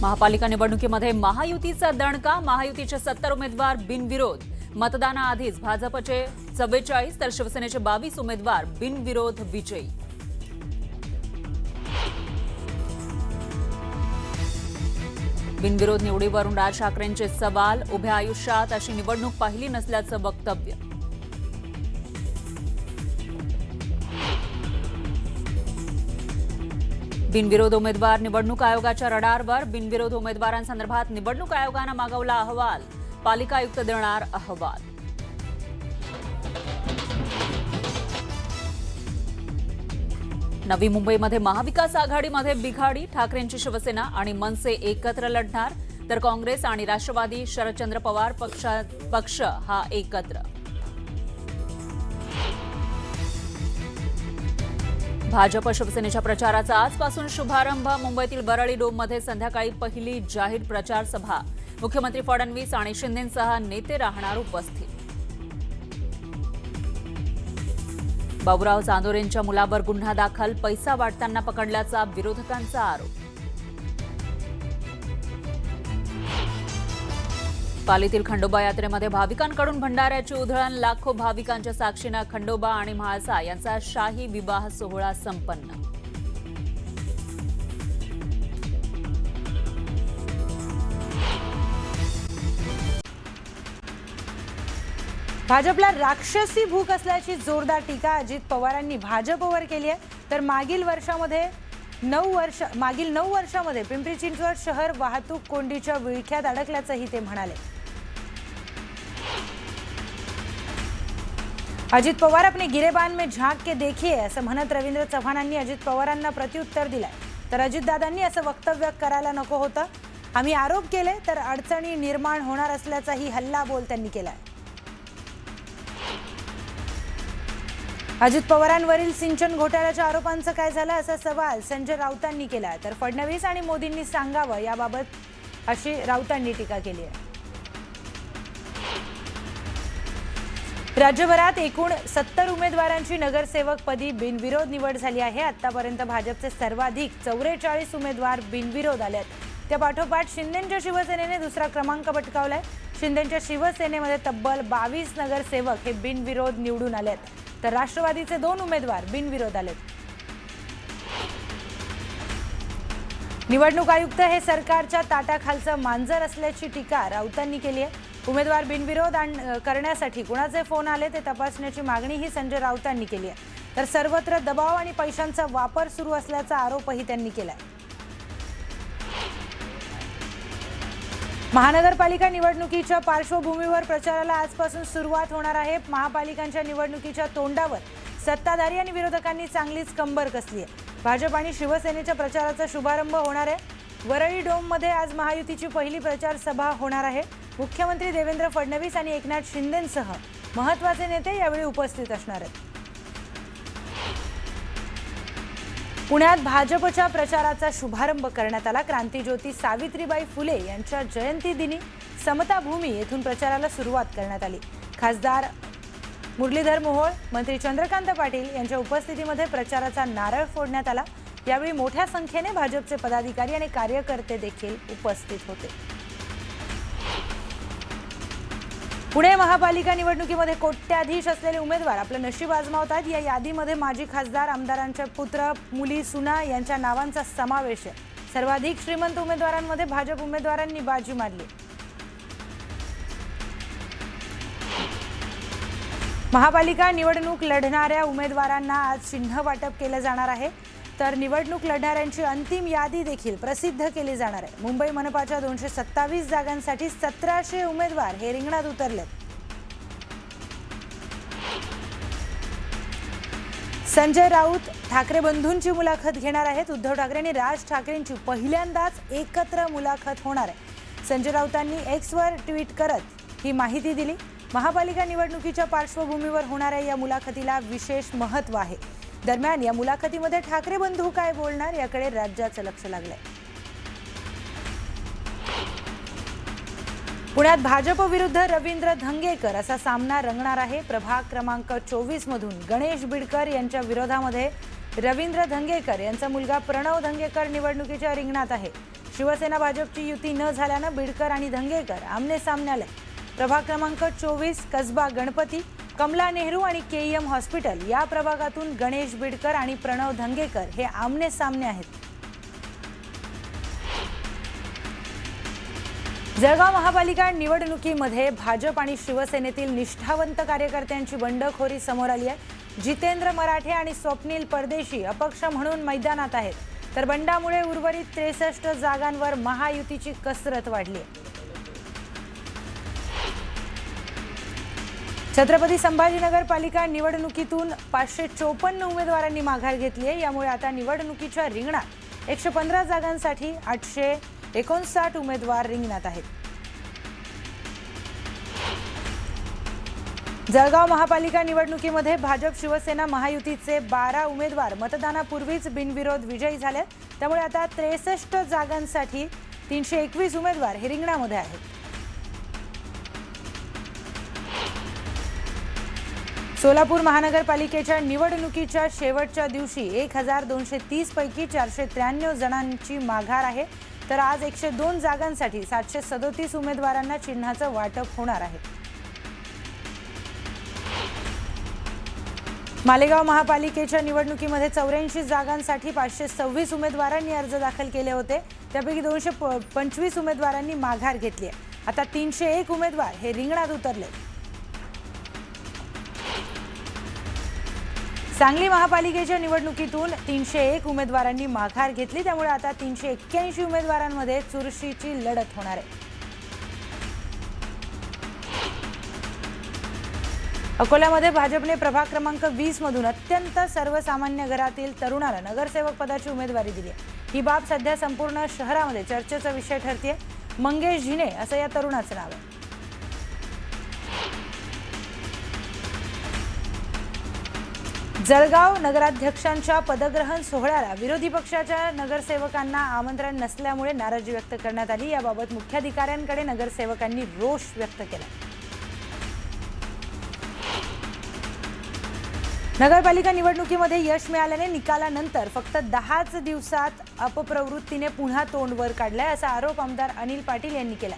महापालिका निवडणुकीमध्ये महायुतीचा दणका, महायुतीचे 70 उमेदवार बिनविरोध। मतदानाआधीच भाजपचे 44 तर शिवसेनेचे 22 उमेदवार बिनविरोध विजयी। बिनविरोध निवडीवरून राज ठाकरेंचे सवाल, उभ्या आयुष्यात अशी निवडणूक पाहिली नसल्याचं वक्तव्य। बिनविरोध उमेदवार निवडणूक आयोगाच्या रडारवर, बिनविरोध उमेदवारांसंदर्भात निवडणूक आयोगानं मागवला अहवाल, पालिका आयुक्त देणार अहवाल। नवी मुंबईमध्ये महाविकास आघाडीमध्ये बिघाडी, ठाकरेंची शिवसेना आणि मनसे एकत्र लढणार, तर काँग्रेस आणि राष्ट्रवादी शरदचंद्र पवार पक्ष हा एकत्र। भाजप शिवसेनेच्या प्रचाराचा आजपासून शुभारंभ, मुंबईतील बरळी डोममध्ये संध्याकाळी पहिली जाहीर प्रचार सभा, मुख्यमंत्री फडणवीस आणि शिंदेंसह नेते राहणार उपस्थित। बाबूराव चांदोरेंच्या मुलावर गुन्हा दाखल, पैसा वाटताना पकडल्याचा विरोधकांचा आरोप। पालीतील खंडोबा यात्रेमध्ये भाविकांकडून भंडाऱ्याची उधळण, लाखो भाविकांच्या साक्षीनं खंडोबा आणि म्हाळसा यांचा शाही विवाह सोहळा संपन्न। भाजपला राक्षसी भूक असल्याची जोरदार टीका अजित पवारांनी भाजपवर केली आहे। तर मागील 9 वर्षामध्ये पिंपरी चिंचवड शहर वाहतूक कोंडीच्या विळख्यात अडकल्याचंही ते म्हणाले। अजित पवार अपने गिरेबान में झांक के देखिए असं म्हणत रवींद्र चव्हाणांनी अजित पवारांना प्रत्युत्तर दिलंय। तर अजितदादांनी असं वक्तव्य करायला नको होतं, आम्ही आरोप केले तर अडचणी निर्माण होणार असल्याचाही हल्लाबोल त्यांनी केलाय। अजित पवारांवरील सिंचन घोटाळ्याच्या आरोपांचं काय झालं असा सवाल संजय राऊतांनी केला। तर फडणवीस आणि मोदींनी सांगावं याबाबत अशी राऊतांनी टीका केली आहे। राज्यभरात एकूण 70 उमेदवारांची नगरसेवक पदी बिनविरोध निवड झाली आहे। आतापर्यंत भाजपचे सर्वाधिक 44 उमेदवार बिनविरोध आलेत। त्या पाठोपाठ शिंदेंच्या शिवसेनेने दुसरा क्रमांक पटकावलाय। शिंदेंच्या शिवसेनेमध्ये तब्बल 22 नगरसेवक हे बिनविरोध निवडून आलेत, तर राष्ट्रवादीचे 2 उमेदवार बिनविरोध आलेत। निवडणूक आयुक्त हे सरकारच्या ताटाखालचं मांजर असल्याची टीका राऊतांनी केली आहे। उमेदवार बिनविरोध करण्यासाठी कुणाचे फोन आले ते तपासण्याची मागणीही संजय राऊतांनी केली आहे। तर सर्वत्र दबाव आणि पैशांचा वापर सुरू असल्याचा आरोपही त्यांनी केलाय। महानगरपालिका निवडणुकीच्या पार्श्वभूमीवर प्रचाराला आजपासून सुरुवात होणार आहे। महापालिकांच्या निवडणुकीच्या तोंडावर सत्ताधारी आणि विरोधकांनी चांगलीच कंबर कसली आहे। भाजप आणि शिवसेनेच्या प्रचाराचा शुभारंभ होणार आहे। वरळी डोममध्ये आज महायुतीची पहिली प्रचार सभा होणार आहे। मुख्यमंत्री देवेंद्र फडणवीस आणि एकनाथ शिंदेंसह महत्त्वाचे नेते यावेळी उपस्थित असणार आहेत। पुण्यात भाजपच्या प्रचाराचा शुभारंभ करण्यात आला। क्रांतीज्योती सावित्रीबाई फुले यांच्या जयंती दिनी समता भूमी येथून प्रचाराला सुरुवात करण्यात आली। खासदार मुरलीधर मोहोळ, मंत्री चंद्रकांत पाटील यांच्या उपस्थितीमध्ये प्रचाराचा नारळ फोडण्यात आला। यावेळी मोठ्या संख्येने भाजपचे पदाधिकारी आणि कार्यकर्ते देखील उपस्थित होते। पुणे महापालिका निवडणुकीमध्ये कोट्याधीश असलेले उमेदवार आपलं नशीब आजमावतात। या यादीमध्ये माजी खासदार, आमदारांचे पुत्र, मुली, सुना यांच्या नावांचा समावेश आहे। सर्वाधिक श्रीमंत उमेदवारांमध्ये भाजप उमेदवारांनी बाजी मारली। महापालिका निवडणूक लढणाऱ्या उमेदवारांना आज चिन्ह वाटप केलं जाणार आहे। तर निवडणूक लढणाऱ्यांची अंतिम यादी देखील प्रसिद्ध केली जाणार आहे। मुंबई मनपाच्या 227 जागांसाठी 1700 उमेदवार हे रिंगणात उतरलेत। संजय राऊत ठाकरे बंधूंची मुलाखत घेणार आहेत। उद्धव ठाकरे आणि राज ठाकरेंची पहिल्यांदाच एकत्र मुलाखत होणार आहे। संजय राऊतांनी एक्सवर ट्विट करत ही माहिती दिली। महापालिका निवडणुकीच्या पार्श्वभूमीवर होणाऱ्या या मुलाखतीला विशेष महत्त्व आहे। दरम्यान या मुलाखतीमध्ये ठाकरे बंधू काय बोलणार याकडे राज्याचं लक्ष लागलंय। पुण्यात भाजप विरुद्ध रवींद्र धंगेकर असा सामना रंगणार आहे। प्रभाग क्रमांक 24 मधून गणेश बिडकर यांच्या विरोधामध्ये रवींद्र धंगेकर यांचा मुलगा प्रणव धंगेकर निवडणुकीच्या रिंगणात आहे। शिवसेना भाजपची युती न झाल्यानं बिडकर आणि धंगेकर आमने सामने आले. प्रभाग क्रमांक 24 कसबा गणपती, कमला नेहरू आणि केईएम हॉस्पिटल या प्रभागातून गणेश बिडकर आणि प्रणव धंगेकर हे आमने सामने आहेत. जळगाव महापालिका निवडणुकीमध्ये भाजप आणि शिवसेनेतील निष्ठावंत कार्यकर्त्यांची बंडखोरी समोर आली आहे. जितेंद्र मराठे आणि स्वप्नील परदेशी अपक्ष म्हणून मैदानात आहेत, तर बंडामुळे उर्वरित 63 जागांवर महायुतीची कसरत वाढली आहे. छत्रपती संभाजीनगर पालिका निवडणुकीतून 554 उमेदवारांनी माघार घेतली आहे. यामुळे आता निवडणुकीच्या रिंगणात 115 जागांसाठी 859 उमेदवार रिंगणात आहेत. जळगाव महापालिका निवडणुकीमध्ये भाजप शिवसेना महायुतीचे 12 उमेदवार मतदानापूर्वीच बिनविरोध विजयी झाले. त्यामुळे आता 63 जागांसाठी 321 उमेदवार हे रिंगणामध्ये आहेत. सोलापूर महानगरपालिकेच्या निवडणुकीच्या शेवटच्या दिवशी 1230 पैकी 493 जणांची माघार आहे, तर आज 102 जागांसाठी 737 उमेदवारांना चिन्हाचं वाटप होणार आहे. मालेगाव महापालिकेच्या निवडणुकीमध्ये 84 जागांसाठी 526 उमेदवारांनी अर्ज दाखल केले होते. त्यापैकी 225 उमेदवारांनी माघार घेतली आहे. आता 301 उमेदवार हे रिंगणात उतरले. सांगली महापालिकेच्या निवडणुकीतून 301 उमेदवारांनी माघार घेतली. त्यामुळे आता 381 उमेदवारांमध्ये चुरशीची लढत होणार आहे. अकोल्यामध्ये भाजपने प्रभाग क्रमांक 20 मधून अत्यंत सर्वसामान्य घरातील तरुणाला नगरसेवक पदाची उमेदवारी दिली आहे. ही बाब सध्या संपूर्ण शहरामध्ये चर्चेचा विषय ठरते. मंगेश झिने असं या तरुणाचं नाव आहे. जळगाव नगराध्यक्षांच्या पदग्रहण सोहळ्याला विरोधी पक्षाच्या नगरसेवकांना आमंत्रण नसल्यामुळे नाराजी व्यक्त करण्यात आली. याबाबत मुख्याधिकाऱ्यांकडे नगरसेवकांनी रोष व्यक्त केला. नगरपालिका निवडणुकीमध्ये यश मिळाल्याने निकालानंतर फक्त 10च दिवसात अपप्रवृत्तीने पुन्हा तोंड वर काढलाय, असा आरोप आमदार अनिल पाटील यांनी केला.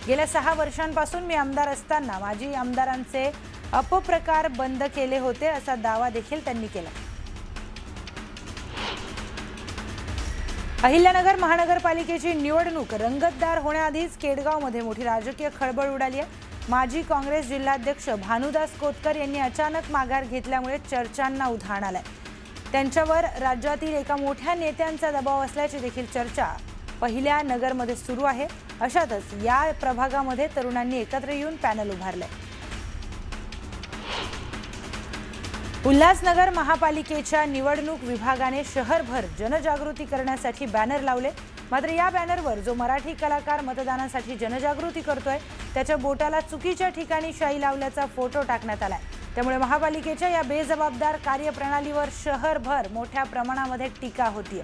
गेल्या 6 वर्षांपासून मी आमदार असताना माजी आमदारांचे अपप्रकार बंद केले होते, असा दावा देखील त्यांनी केला. अहिल्यानगर महानगरपालिकेची निवडणूक रंगतदार होण्याआधीच केडगावमध्ये मोठी राजकीय खळबळ उडाली आहे. माजी काँग्रेस जिल्हाध्यक्ष भानुदास कोतकर यांनी अचानक माघार घेतल्यामुळे चर्चांना उधाण आलंय. त्यांच्यावर राज्यातील एका मोठ्या नेत्यांचा दबाव असल्याची देखील चर्चा पहिल्या नगरमध्ये सुरू आहे. अशातच या प्रभागामध्ये तरुणांनी एकत्र येऊन पॅनल उभारलंय. उल्हासनगर महापालिकेच्या निवडणूक विभागाने शहरभर जनजागृती करण्यासाठी बॅनर लावले. मात्र या बॅनरवर जो मराठी कलाकार मतदानासाठी जनजागृती करतोय त्याच्या बोटाला चुकीच्या ठिकाणी शाई लावल्याचा फोटो टाकण्यात आलाय. त्यामुळे महापालिकेच्या या बेजबाबदार कार्यप्रणालीवर शहरभर मोठ्या प्रमाणामध्ये टीका होतीये.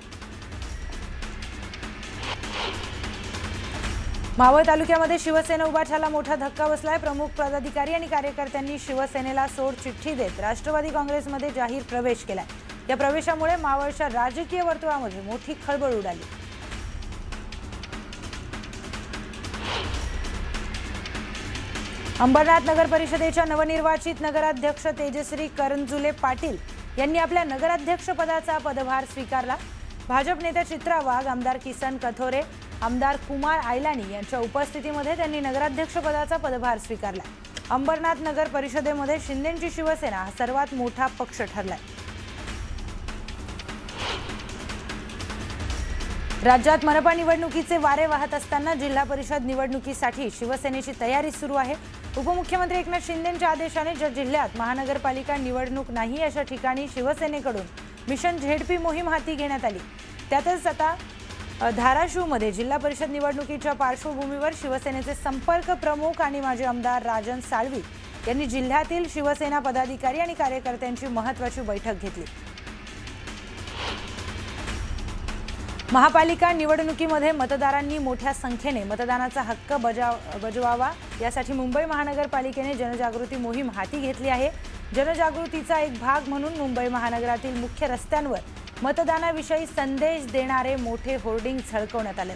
मावळ तालुक्यामध्ये शिवसेना उभाठ्याला मोठा धक्का बसलाय. प्रमुख पदाधिकारी आणि कार्यकर्त्यांनी शिवसेनेला सोड चिठ्ठी देत राष्ट्रवादी काँग्रेसमध्ये जाहीर प्रवेश केलाय. या प्रवेशामुळे मावळच्या राजकीय वर्तुळामध्ये मोठी खळबळ उडाली. अंबरनाथ नगर परिषदेच्या नवनिर्वाचित नगराध्यक्ष तेजश्री करंजुले पाटील यांनी आपल्या नगराध्यक्ष पदाचा पदभार स्वीकारला. भाजप नेत्या चित्रा वाघ, आमदार किसन कथोरे, आमदार कुमार आयलानी यांच्या उपस्थितीमध्ये त्यांनी नगराध्यक्ष पदाचा पदभार स्वीकारला. अंबरनाथ नगर परिषदेमध्ये शिंदेंची शिवसेना हा सर्वात मोठा पक्ष ठरलाय. राज्यात मनपा निवडणुकीचे वारे वाहत असताना जिल्हा परिषद निवडणुकीसाठी शिवसेनेची तयारी सुरू आहे. उपमुख्यमंत्री एकनाथ शिंदेंच्या आदेशाने ज्या जिल्ह्यात महानगरपालिका निवडणूक नाही अशा ठिकाणी शिवसेनेकडून मिशन झेडपी मोहीम हाती घेण्यात आली. त्यातच आता धाराशिवमध्ये जिल्हा परिषद निवडणुकीच्या पार्श्वभूमीवर शिवसेनेचे संपर्क प्रमुख आणि माजी आमदार राजन साळवी यांनी जिल्ह्यातील शिवसेना पदाधिकारी आणि कार्यकर्त्यांची महत्त्वाची बैठक घेतली. महापालिका निवडणुकीमध्ये मतदारांनी मोठ्या संख्येने मतदानाचा हक्क बजावावा यासाठी मुंबई महानगरपालिकेने जनजागृती मोहीम हाती घेतली आहे. जनजागृतीचा एक भाग म्हणून मुंबई महानगरातील मुख्य रस्त्यांवर मतदानाविषयी संदेश देणारे मोठे होर्डिंग झळकवण्यात आले.